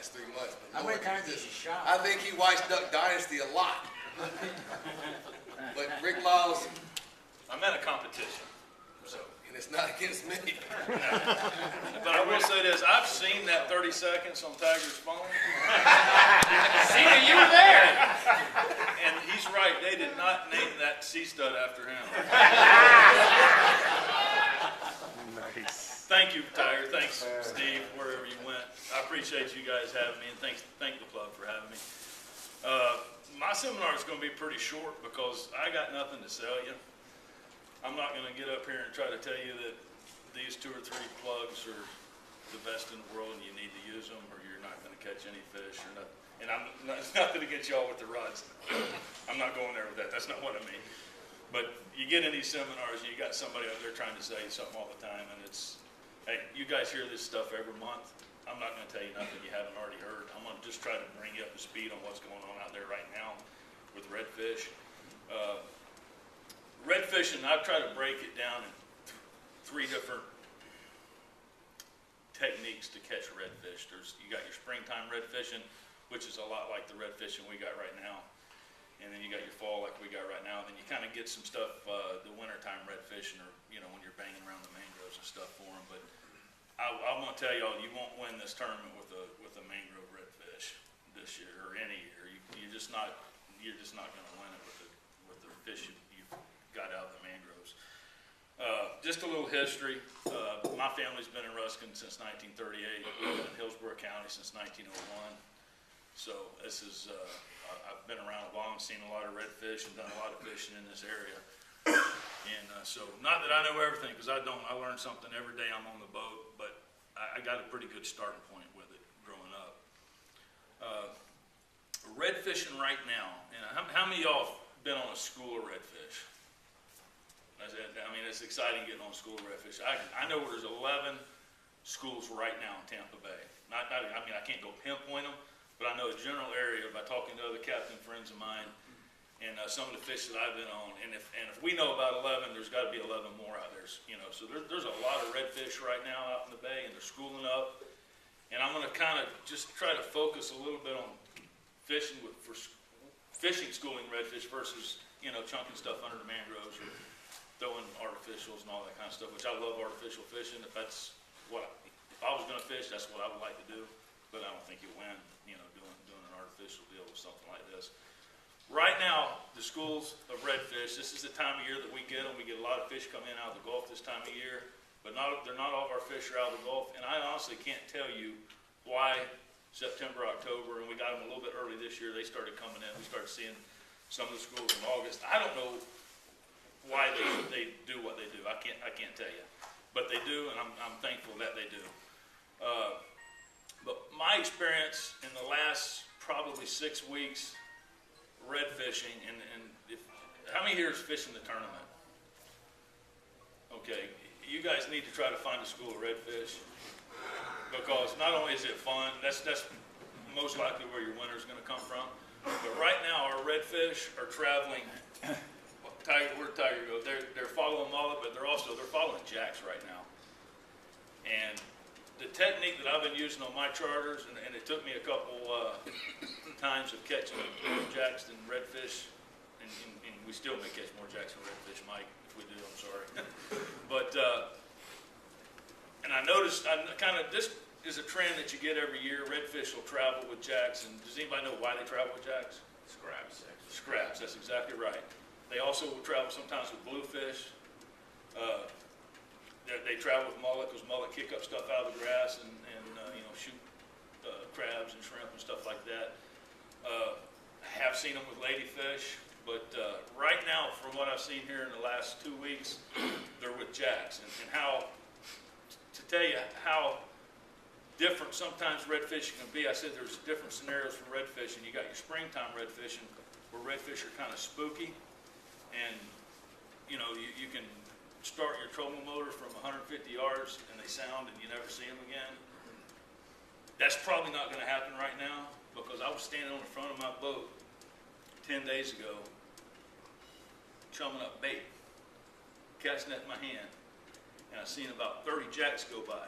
last 3 months. But How many Lord, times has he shot? I think he watched Duck Dynasty a lot. But Rick Liles, I'm at a competition, so. and it's not against me. But I will say this, I've seen that 30 seconds on Tiger's phone. See, you were there. And he's right, they did not name that C-stud after him. Nice. Thank you, Tiger. Thanks, Steve, wherever you went. I appreciate you guys having me, and thank the club for having me. My seminar is going to be pretty short because I got nothing to sell you. I'm not going to get up here and try to tell you that these 2 or 3 plugs are the best in the world and you need to use them or you're not going to catch any fish or nothing. And it's nothing to get y'all with the rods. I'm not going there with that. That's not what I mean. But you get in these seminars and you got somebody out there trying to say something all the time, and it's, hey, you guys hear this stuff every month. I'm not going to tell you nothing you haven't already heard. I'm going to just try to bring you up to speed on what's going on out there right now with redfish. Redfishing, I've tried to break it down in 3 different techniques to catch redfish. You got your springtime redfishing, which is a lot like the redfishing we got right now. And then you got your fall like we got right now. And then you kind of get some stuff, the wintertime redfishing, or, you know, when you're banging around the mangroves and stuff for them. But I'm going to tell y'all, you won't win this tournament with a mangrove redfish this year or any year. You're just not going to win it with the fish you've got out of the mangroves. Just a little history. My family's been in Ruskin since 1938. We've been in Hillsborough County since 1901. So this is, I've been around a long, seen a lot of redfish and done a lot of fishing in this area. And so, not that I know everything, because I don't. I learn something every day I'm on the boat, but I got a pretty good starting point with it growing up. Redfishing right now, and how many of y'all have been on a school of redfish? I mean, it's exciting getting on a school of redfish. I know there's 11 schools right now in Tampa Bay. I mean, I can't go pinpoint them, but I know a general area by talking to other captain friends of mine and some of the fish that I've been on. And if we know about 11, there's got to be 11 more out there. You know, so there's a lot of redfish right now out in the bay, and they're schooling up. And I'm going to kind of just try to focus a little bit on fishing schooling redfish versus, you know, chunking stuff under the mangroves or throwing artificials and all that kind of stuff, which I love artificial fishing. If I was going to fish, that's what I would like to do. But I don't think you win, you know, doing an artificial deal with something like this. Right now, the schools of redfish, this is the time of year that we get them. We get a lot of fish come in out of the Gulf this time of year, but they're not all of our fish are out of the Gulf. And I honestly can't tell you why September, October, and we got them a little bit early this year. They started coming in. We started seeing some of the schools in August. I don't know why they do what they do. I can't tell you, but they do, and I'm thankful that they do. But my experience in the last probably 6 weeks redfishing, and how many here is fishing the tournament? Okay, you guys need to try to find a school of redfish, because not only is it fun, that's most likely where your winner is going to come from, but right now our redfish are traveling. Where'd Tiger go? They're following mullet, but they're following jacks right now. And the technique that I've been using on my charters, and it took me a couple times of catching more jacks than redfish, and we still may catch more jacks than redfish, Mike. If we do, I'm sorry. But and I noticed, this is a trend that you get every year. Redfish will travel with jacks, and does anybody know why they travel with jacks? Scraps. Scraps. That's exactly right. They also will travel sometimes with bluefish. They travel with mullet because mullet kick up stuff out of the grass and you know, shoot crabs and shrimp and stuff like that. I have seen them with ladyfish, but right now, from what I've seen here in the last 2 weeks, they're with jacks. And how, to tell you how different sometimes redfishing can be, I said there's different scenarios for redfishing. You got your springtime redfishing where redfish are kind of spooky. And, you know, you can start your trolling motor from 150 yards and they sound and you never see them again. That's probably not going to happen right now, because I was standing on the front of my boat 10 days ago, chumming up bait, casting net in my hand, and I seen about 30 jacks go by.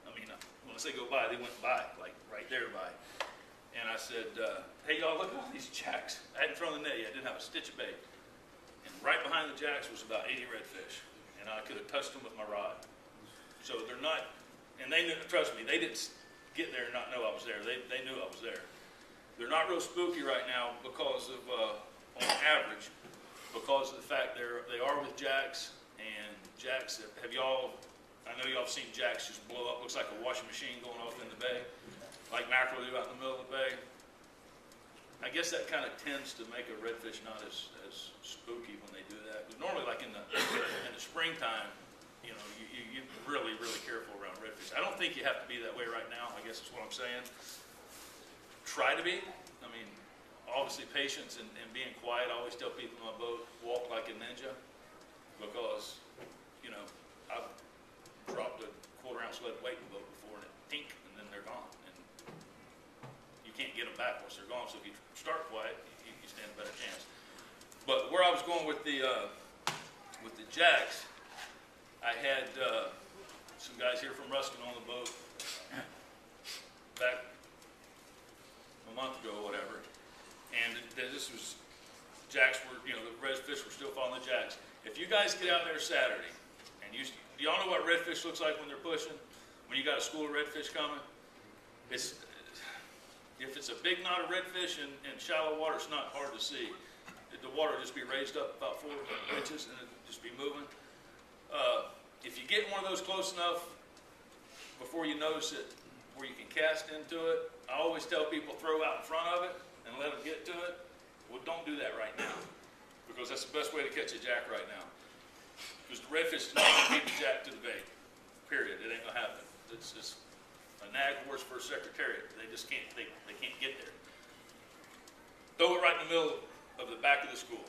I mean, when I say go by, they went by, like right there by. And I said, hey y'all, look at all these jacks. I hadn't thrown the net yet, I didn't have a stitch of bait. And right behind the jacks was about 80 redfish. And I could have touched them with my rod. So they're not, and they knew, trust me, they didn't get there and not know I was there. They knew I was there. They're not real spooky right now because of, on average, because of the fact they are with jacks, and jacks, have y'all, I know y'all have seen jacks just blow up, looks like a washing machine going off in the bay, like mackerel do out in the middle of the bay. I guess that kind of tends to make a redfish not as spooky when they do that. But normally, like in the springtime, you know, you're really, really careful around redfish. I don't think you have to be that way right now, I guess is what I'm saying. Try to be. I mean, obviously patience and being quiet. I always tell people on my boat, walk like a ninja, because, you know, I've dropped a quarter-ounce lead weight in the boat before, and it tink, and then they're gone. And you can't get them back once they're gone, so if you start quiet, you stand a better chance. But where I was going with the jacks, I had some guys here from Ruskin on the boat back a month ago or whatever, and this was, jacks were, you know, the redfish were still following the jacks. If you guys get out there Saturday, and do y'all know what redfish looks like when they're pushing? When you got a school of redfish coming? If it's a big knot of redfish in shallow water, it's not hard to see. The water will just be raised up about 4 inches and it'll just be moving. If you get one of those close enough before you notice it, where you can cast into it, I always tell people throw out in front of it and let them get to it. Well, don't do that right now, because that's the best way to catch a jack right now. Because the redfish is not going to beat the jack to the bait, period. It ain't going to happen. It's just a nag horse for a secretariat. They just can't, they can't get there. Throw it right in the middle of the back of the school,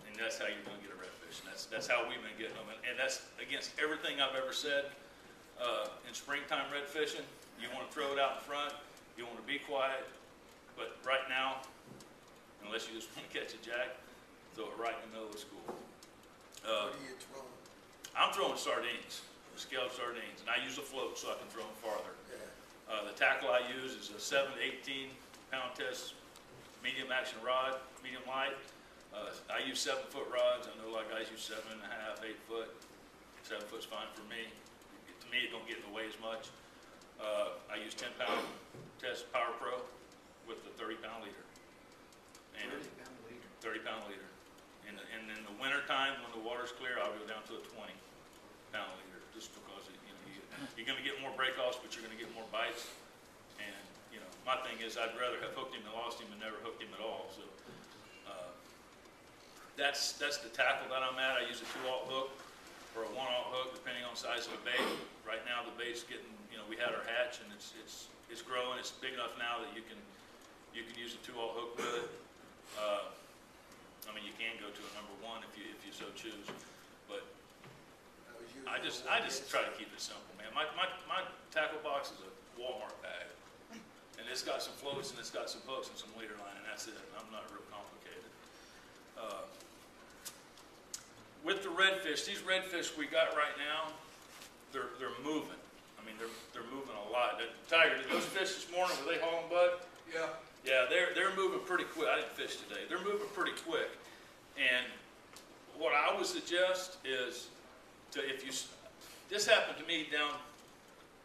and that's how you're going to get a redfish. And that's how we've been getting them. And that's against everything I've ever said. In springtime red fishing, you want to throw it out in front, you want to be quiet, but right now, unless you just want to catch a jack, throw it right in the middle of the school. What are you throwing? I'm throwing sardines, scalloped sardines, and I use a float so I can throw them farther. Yeah. The tackle I use is a 7 to 18 pound test medium action rod, medium light. I use 7-foot rods. I know a lot of guys use 7.5, 8 foot. 7 foot's fine for me. To me, it don't get in the way as much. I use 10 pound test Power Pro with the 30 pound leader. And 30 pound leader. And in the winter time, when the water's clear, I'll go down to a 20 pound leader, just because you're going to get more break-offs, but you're going to get more bites. And you know, my thing is, I'd rather have hooked him than lost him and never hooked him at all. So that's the tackle that I'm at. I use a 2/0 hook or a 1/0 hook, depending on the size of the bait. Right now, the bait's getting, you know, we had our hatch, and it's growing. It's big enough now that you can use a 2/0 hook with it. I mean, you can go to a number 1 if you so choose, but I just try to keep it simple, man. My tackle box is a Walmart bag, and it's got some floats and it's got some hooks and some leader line, and that's it. I'm not real complicated. With the redfish, these redfish we got right now, they're moving. I mean, they're moving a lot. Tiger, did those fish this morning, were they hauling, bud? Yeah. Yeah, they're moving pretty quick. I didn't fish today. They're moving pretty quick. And what I would suggest is this happened to me down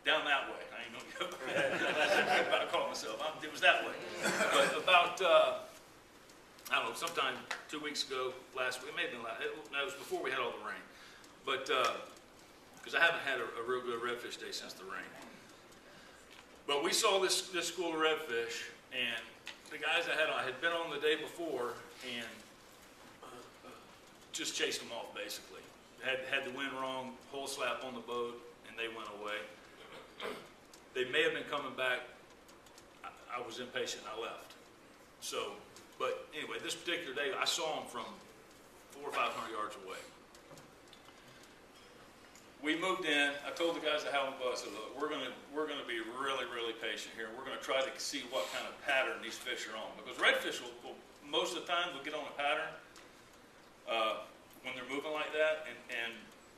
that way. I ain't gonna go about to call myself. It was that way. But about I don't know, sometime 2 weeks ago, last week, maybe it was before we had all the rain. But because I haven't had a real good redfish day since the rain. But we saw this school of redfish, and the guys I had been on the day before and just chased them off, basically. Had the wind wrong, whole slap on the boat, and they went away. They may have been coming back. I was impatient and I left. So, but anyway, this particular day, I saw them from 400 or 500 yards away. We moved in. I told the guys at Howland Bus, I said, look, we're gonna be really, really patient here. We're gonna try to see what kind of pattern these fish are on, because redfish will most of the time will get on a pattern when they're moving like that. And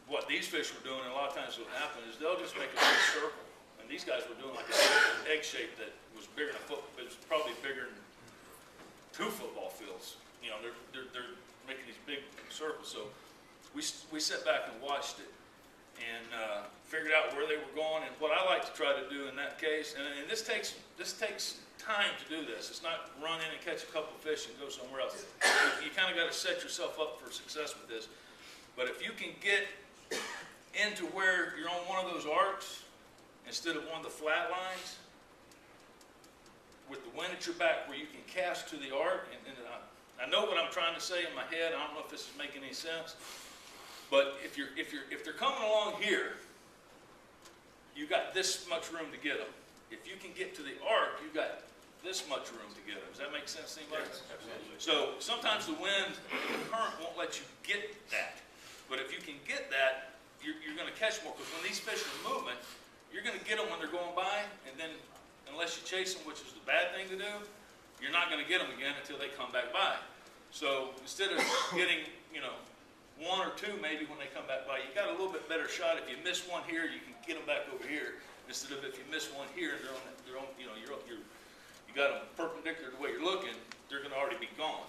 what these fish were doing, and a lot of times what will happen is they'll just make a big circle. And these guys were doing like an egg shape that was bigger than a football. It's probably bigger than 2 football fields. You know, they're making these big circles. So we sat back and watched it and figured out where they were going. And what I like to try to do in that case, and this takes time to do this. It's not run in and catch a couple of fish and go somewhere else. You kind of got to set yourself up for success with this. But if you can get into where you're on one of those arcs instead of one of the flat lines, with the wind at your back, where you can cast to the arc, and I know what I'm trying to say in my head. I don't know if this is making any sense, but if they're coming along here, you got this much room to get them. If you can get to the arc, you got this much room to get them. Does that make sense to anybody? Yes, absolutely. So sometimes the wind and the current won't let you get that, but if you can get that, you're going to catch more, because when these fish are moving, you're going to get them when they're going by, and then unless you chase them, which is the bad thing to do, you're not going to get them again until they come back by. So instead of getting, 1 or 2 maybe when they come back by, you got a little bit better shot. If you miss one here, you can get them back over here, instead of if you miss one here, you got them perpendicular to the way you're looking, they're going to already be gone.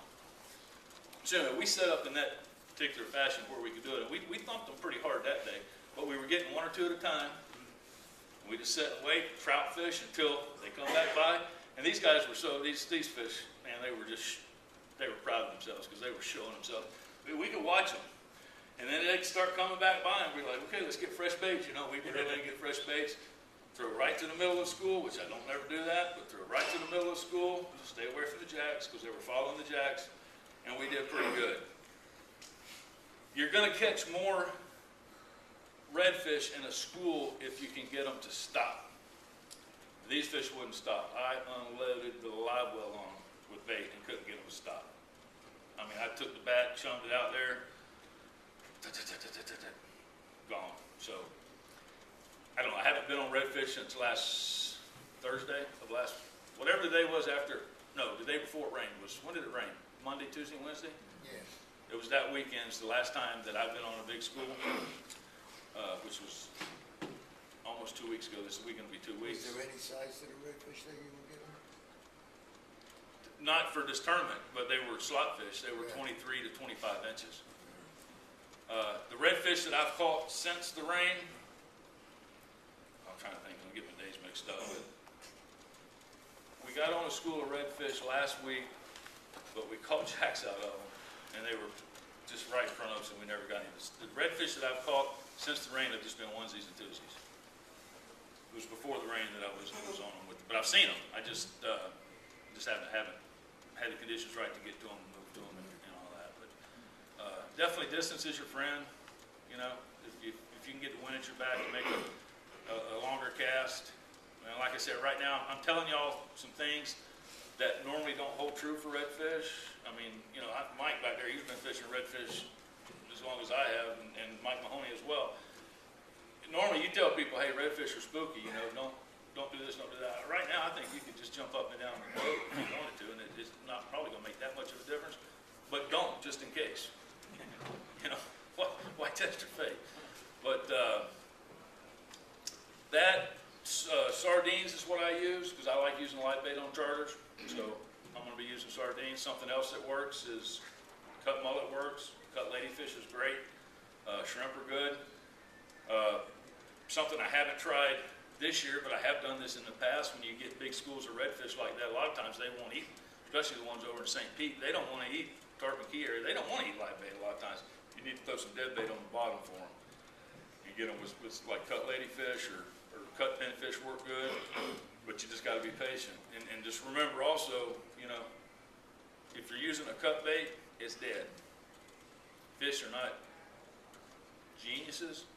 So we set up in that particular fashion where we could do it. And we thumped them pretty hard that day, but we were getting 1 or 2 at a time. We just sit and wait, trout fish until they come back by. And these guys were these fish, man, they were proud of themselves because they were showing themselves. We could watch them. And then they'd start coming back by and we're like, okay, let's get fresh baits. We could really get fresh baits. Throw right to the middle of school, which I don't never do that, but throw right to the middle of school. Stay away from the jacks because they were following the jacks. And we did pretty good. You're going to catch more redfish in a school if you can get them to stop. These fish wouldn't stop. I unloaded the live well on them with bait and couldn't get them to stop. I mean, I took the bat, chummed it out there, gone. So, I don't know, I haven't been on redfish since last Thursday of whatever the day was after, no, the day before it rained when did it rain? Monday, Tuesday, Wednesday? Yeah. It was that weekend, it's the last time that I've been on a big school, which was almost 2 weeks ago. This weekend will be 2 weeks. Is there any size to the redfish that you were getting? Not for this tournament, but they were slot fish. They were Yeah. 23 to 25 inches. The redfish that I've caught since the rain, I'm trying to think, I'm getting my days mixed up. But we got on a school of redfish last week, but we caught jacks out of them, and they were just right in front of us, and we never got any. The redfish that I've caught since the rain have just been onesies and twosies. It was before the rain that I was on them with, but I've seen them. I just haven't had the conditions right to get to them and move to them and all that. But definitely distance is your friend. If you can get the wind at your back and make a longer cast. And like I said, right now I'm telling y'all some things that normally don't hold true for redfish. I mean, Mike back there, he's been fishing redfish as long as I have, and Mike Mahoney as well. Normally you tell people, hey, redfish are spooky, don't do this, don't do that. Right now I think you can just jump up and down on the boat if you wanted to, and it's not probably going to make that much of a difference, but don't, just in case. Why test your fate? But sardines is what I use, because I like using light bait on charters, so I'm going to be using sardines. Something else that works is cut mullet works, cut ladyfish is great, shrimp are good. Something I haven't tried this year, but I have done this in the past. When you get big schools of redfish like that, a lot of times they won't eat, especially the ones over in St. Pete. They don't want to eat Tarpon Key area. They don't want to eat live bait a lot of times. You need to throw some dead bait on the bottom for them. You get them with like cut ladyfish or cut pinfish work good, but you just got to be patient. And just remember also, if you're using a cut bait, it's dead. Fish are not geniuses,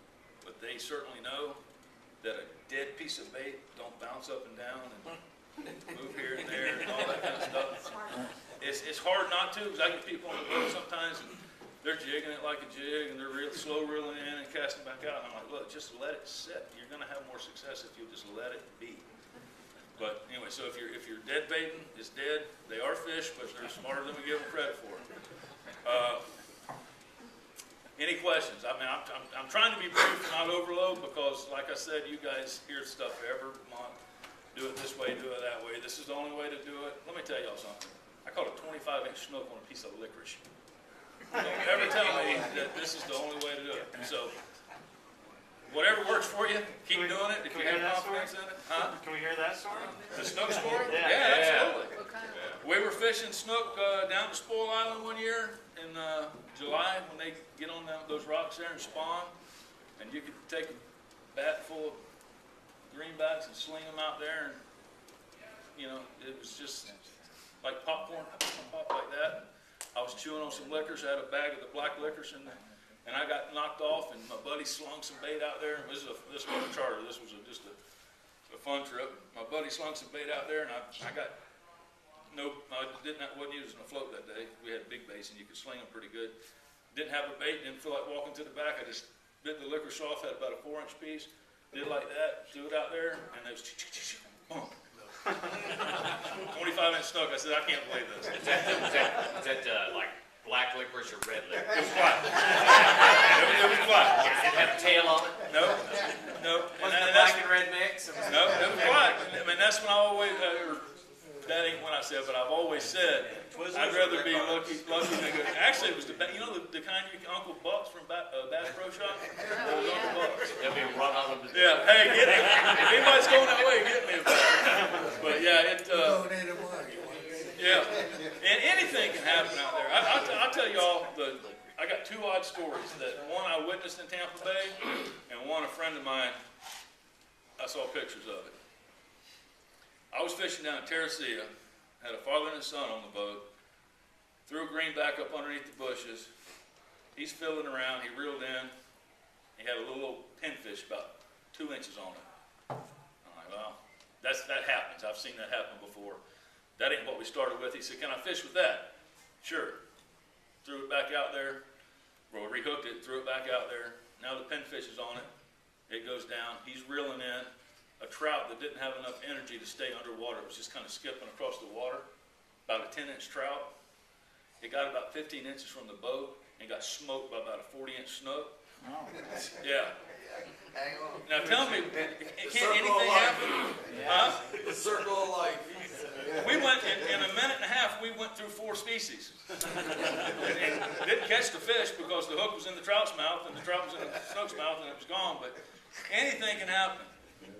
but they certainly know that a dead piece of bait don't bounce up and down and move here and there and all that kind of stuff. It's hard not to, because I get people on the boat sometimes and they're jigging it like a jig and they're slow reeling in and casting back out. And I'm like, look, just let it sit. You're going to have more success if you just let it be. But anyway, so if you're dead baiting, it's dead. They are fish, but they're smarter than we give them credit for. Any questions? I mean, I'm trying to be brief and not overload because, like I said, you guys hear stuff every month. Do it this way, do it that way. This is the only way to do it. Let me tell y'all something. I caught a 25-inch snook on a piece of licorice. Don't ever tell me that this is the only way to do it. So, whatever works for you, keep doing it if you have confidence in it. Huh? Can we hear that story? The snook story? Yeah. Yeah, absolutely. What kind of? We were fishing snook down at Spoil Island one year in July when they get on those rocks there and spawn. And you could take a bat full of greenbacks and sling them out there. And, you know, it was just like popcorn, pop like that. I was chewing on some licorice. I had a bag of the black licorice in there. And I got knocked off, and my buddy slung some bait out there. This wasn't a charter. This was just a fun trip. My buddy slung some bait out there, and I wasn't using a float that day. We had big baits, and you could sling them pretty good. Didn't have a bait, didn't feel like walking to the back. I just bit the licorice off, had about a 4-inch piece, did like that, threw it out there, and it was boom. 25-inch snook. I said, I can't believe this. Is that like black licorice or red licorice? It was black. It was black. Did it have a tail on it? No, no. Was it a black and red mix? No, it was black. I mean, that's when I always, that ain't what I said, but I've always said, I'd rather be lucky than good. Actually, it was the kind you Uncle Bucks from Bass Pro Shop? It was Uncle Bucks. They'll be run on them. Yeah, hey, get me. If anybody's going that way, get me. But yeah, Going in tomorrow, you want to get it? yeah. And anything can happen out there. I'll tell y'all, I got 2 odd stories. That one I witnessed in Tampa Bay, and one a friend of mine, I saw pictures of it. I was fishing down in Terracea, had a father and a son on the boat, threw a greenback up underneath the bushes. He's fiddling around, he reeled in, he had a little pinfish about 2 inches on it. I'm like, well, that happens. I've seen that happen before. That ain't what we started with. He said, can I fish with that? Sure. Threw it back out there, rehooked it, threw it back out there. Now the pinfish is on it. It goes down. He's reeling in a trout that didn't have enough energy to stay underwater. It was just kind of skipping across the water. About a 10-inch trout. It got about 15 inches from the boat and got smoked by about a 40-inch snook. Oh. Yeah. Hang on. Now tell me, can't anything happen? Huh? The circle of life. We went, in a minute and a half, we went through 4 species. And didn't catch the fish because the hook was in the trout's mouth and the trout was in the snook's mouth and it was gone, but anything can happen.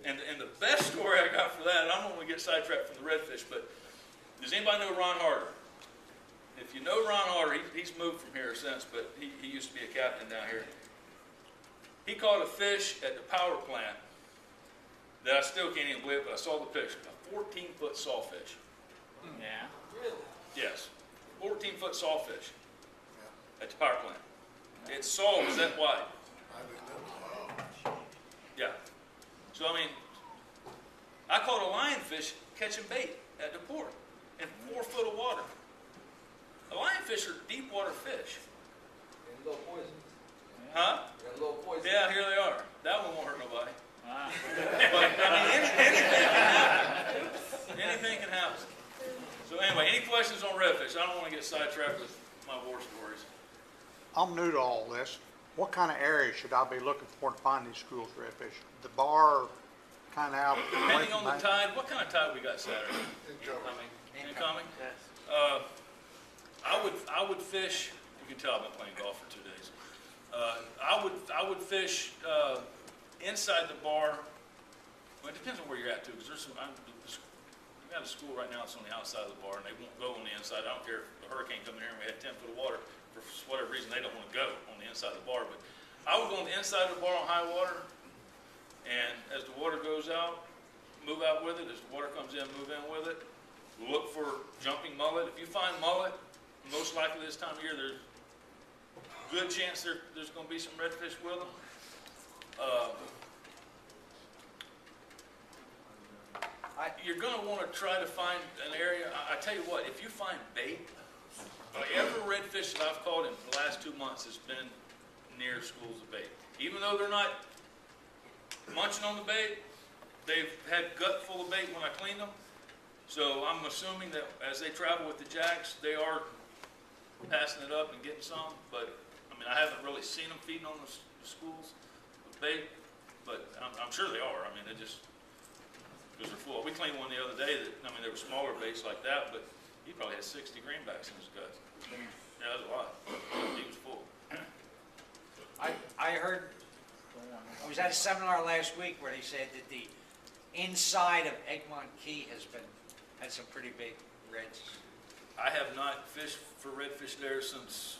And the best story I got for that, and I'm going to get sidetracked from the redfish, but does anybody know Ron Harder? If you know Ron Harder, he's moved from here since, but he used to be a captain down here. He caught a fish at the power plant that I still can't even believe, but I saw the picture. A 14-foot sawfish. Yeah. Yes, 14-foot sawfish at the power plant. Its saw was that wide. I remember. Yeah. So, I mean, I caught a lionfish catching bait at the port in 4 foot of water. The lionfish are deep water fish. And a little poison. Huh? And a little poison. Yeah, here they are. That one won't hurt nobody. Wow. But, I mean, anything can happen. Anything can happen. So anyway, any questions on redfish? I don't want to get sidetracked with my war stories. I'm new to all this. What kind of area should I be looking for to find these schools of redfish? The bar, kind of out away Depending from on the that? tide, what kind of tide we got Saturday? Incoming? I would fish. You can tell I've been playing golf for 2 days. I would fish inside the bar. Well, it depends on where you're at too, because there's some. We got a school right now that's on the outside of the bar, and they won't go on the inside. I don't care if the hurricane come in here and we had 10 foot of water. For whatever reason, they don't want to go on the inside of the bar. But I would go on the inside of the bar on high water, and as the water goes out, move out with it. As the water comes in, move in with it. Look for jumping mullet. If you find mullet, most likely this time of year, there's a good chance there's going to be some redfish with them. You're going to want to try to find an area. I tell you what, if you find bait, every redfish that I've caught in the last 2 months has been near schools of bait. Even though they're not munching on the bait, they've had gut full of bait when I clean them. So I'm assuming that as they travel with the jacks, they are passing it up and getting some. But I mean, I haven't really seen them feeding on the schools of bait, but I'm sure they are. I mean, they just because they're full. We cleaned one the other day that, I mean, there were smaller baits like that, but he probably had 60 greenbacks in his gut. Yeah, that was a lot. He was full. I heard, I was at a seminar last week where they said that the inside of Egmont Key had some pretty big reds. I have not fished for redfish there since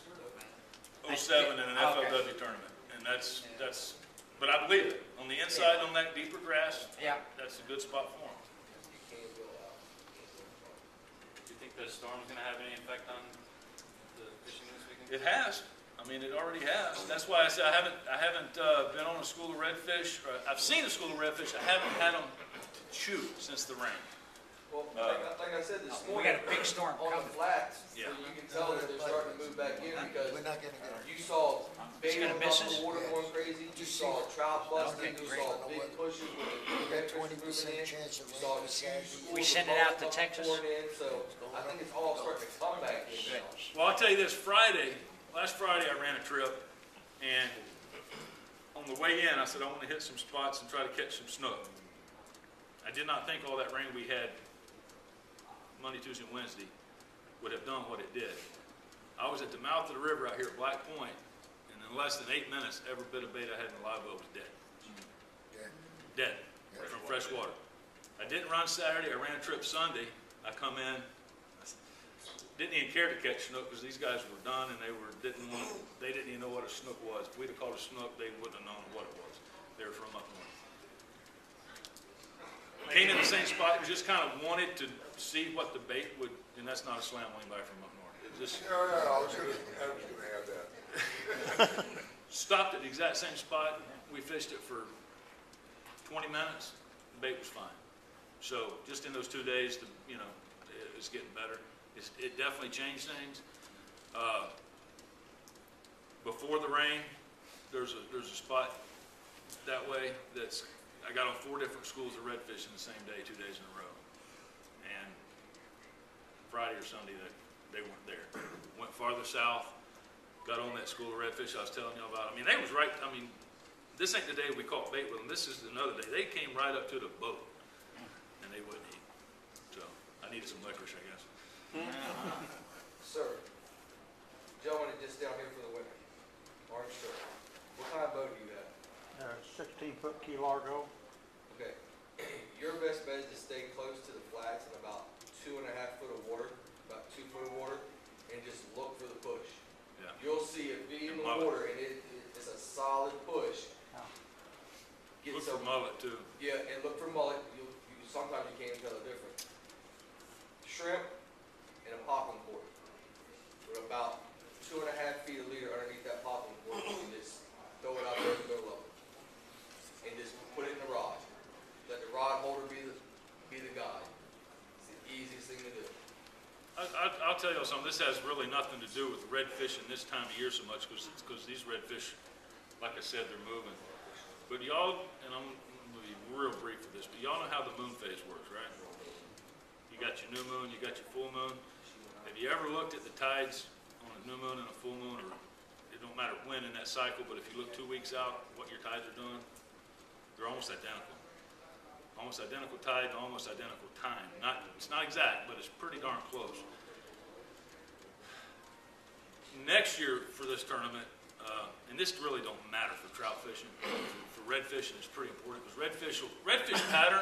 I- '07 in an okay. FLW tournament, and that's, but I believe it. On the inside, on that deeper grass, Yeah. that's a good spot for them. You can't go out. Do you think the storm's gonna have any effect on the fishing this weekend? It has. I mean, it already has. That's why I said I haven't been on a school of redfish. I've seen a school of redfish. I haven't had them to chew since the rain. Well, like I said this We morning, got a big storm on the coming. flats, Yeah. you can tell that they're starting to move back in because We're not gonna get you saw It's bait gonna on miss top of us? the water going crazy, you saw trout busting, you great. saw big pushes with the redfish moving 20% in. chance of You saw rain the Saturday. huge We schools send of it out to boats Texas? pouring in, so I think it's all starting to come back in Good. now. Well, I'll tell you this, last Friday I ran a trip, and on the way in, I said I want to hit some spots and try to catch some snook. I did not think all that rain we had Monday, Tuesday, and Wednesday would have done what it did. I was at the mouth of the river out here at Black Point, and in less than 8 minutes, every bit of bait I had in the live boat was dead. Yeah. Dead from fresh water. I didn't run Saturday. I ran a trip Sunday. I come in, didn't even care to catch snook because these guys were done and they didn't even know what a snook was. If we'd have caught a snook, they wouldn't have known what it was. They were from up north. Came in the same spot and just kind of wanted to see what the bait would, and that's not a slam on anybody from up north. It just No, I was gonna have that. stopped at the exact same spot. We fished it for 20 minutes. The bait was fine. So just in those 2 days, it's getting better. It definitely changed things. Before the rain, there's a spot that way I got on 4 different schools of redfish in the same day, 2 days in a row. And Friday or Sunday, they weren't there. Went farther south, got on that school of redfish I was telling you about. I mean, they was right, this ain't the day we caught bait with them. This is another day. They came right up to the boat, and they wouldn't eat. So I needed some licorice, I guess. Sir, gentleman just down here for the winter, orange shirt. What kind of boat do you have? 16-foot Key Largo. Okay, your best bet is to stay close to the flats in about 2.5 foot of water, about 2 foot of water, and just look for the push. Yeah. You'll see it be in the Mullet. water, and it's a solid push. Get Look for some, mullet too. yeah, and look for mullet. Sometimes you can't tell the difference. Shrimp and a popping cork with about 2.5 feet of leader underneath that popping cork. You just throw it out there and go low, and just put it in the rod. Let the rod holder be the guide. It's the easiest thing to do. I'll tell you something, this has really nothing to do with redfish in this time of year so much, because these redfish, like I said, they're moving. But y'all, and I'm gonna be real brief with this, but y'all know how the moon phase works, right? You got your new moon, you got your full moon. Have you ever looked at the tides on a new moon and a full moon, or it don't matter when in that cycle, but if you look 2 weeks out, what your tides are doing, they're almost identical. Almost identical tide and almost identical time. It's not exact, but it's pretty darn close. Next year for this tournament, and this really don't matter for trout fishing, for redfishing it's pretty important because redfish pattern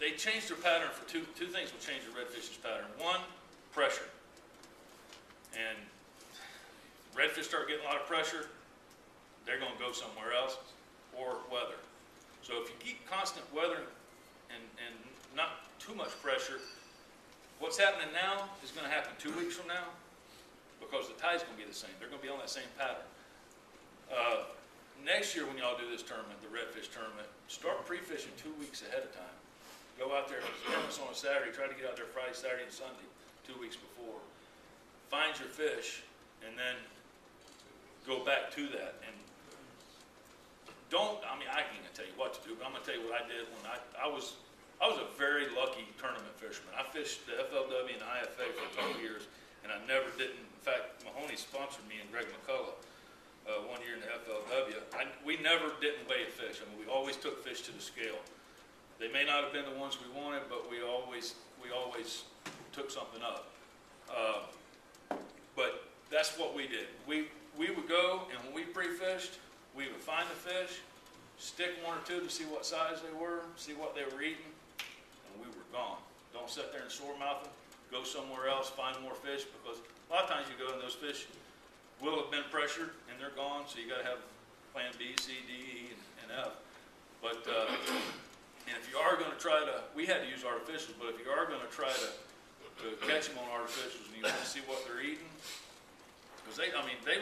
they changed their pattern for two things will change the redfish's pattern. One, pressure. And redfish start getting a lot of pressure, they're going to go somewhere else, or weather. So if you keep constant weather and not too much pressure, what's happening now is going to happen 2 weeks from now because the tide's going to be the same. They're going to be on that same pattern. Next year when y'all do this tournament, the redfish tournament, start pre-fishing 2 weeks ahead of time. Go out there, it's tournament's on a Saturday, try to get out there Friday, Saturday, and Sunday, 2 weeks before. Find your fish, and then go back to that. And I can't tell you what to do, but I'm going to tell you what I did when I was a very lucky tournament fisherman. I fished the FLW and the IFA for a couple years, and I never didn't. In fact, Mahoney sponsored me and Greg McCullough 1 year in the FLW. We never didn't weigh a fish. I mean, we always took fish to the scale. They may not have been the ones we wanted, but we always took something up. But that's what we did. We would go, and when we pre-fished, we would find the fish, stick one or two to see what size they were, see what they were eating, and we were gone. Don't sit there and sore mouth them. Go somewhere else, find more fish, because a lot of times you go and those fish will have been pressured and they're gone, so you got to have plan B, C, D, E, and F. But and if you are going to try to, we had to use artificials, but if you are going to try to catch them on artificials and you want to see what they're eating, because they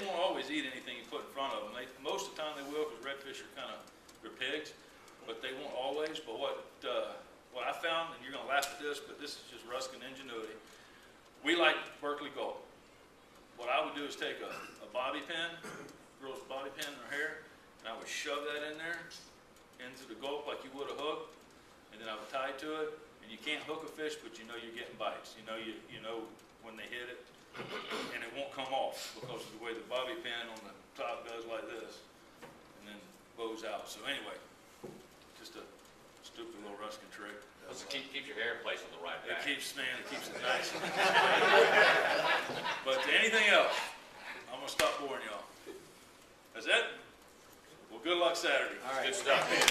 won't always eat anything you put in front of them. Most of the time they will, because redfish are they're pigs, but they won't always. But what I found, and you're going to laugh at this, but this is just Ruskin ingenuity. We like Berkeley Gold. What I would do is take a bobby pin, girl's bobby pin in her hair, and I would shove that in there into the gulp like you would a hook, and then I would tie to it. And you can't hook a fish, but you know you're getting bites. You know when they hit it, and it won't come off because of the way the bobby pin on the top goes like this, and then bows out. So anyway, just a stupid little Ruskin trick. Plus, it keeps your hair in place on the right It back. keeps it nice. But anything else, I'm gonna stop boring y'all. That's it? Well, good luck Saturday. All right. Good stuff, man.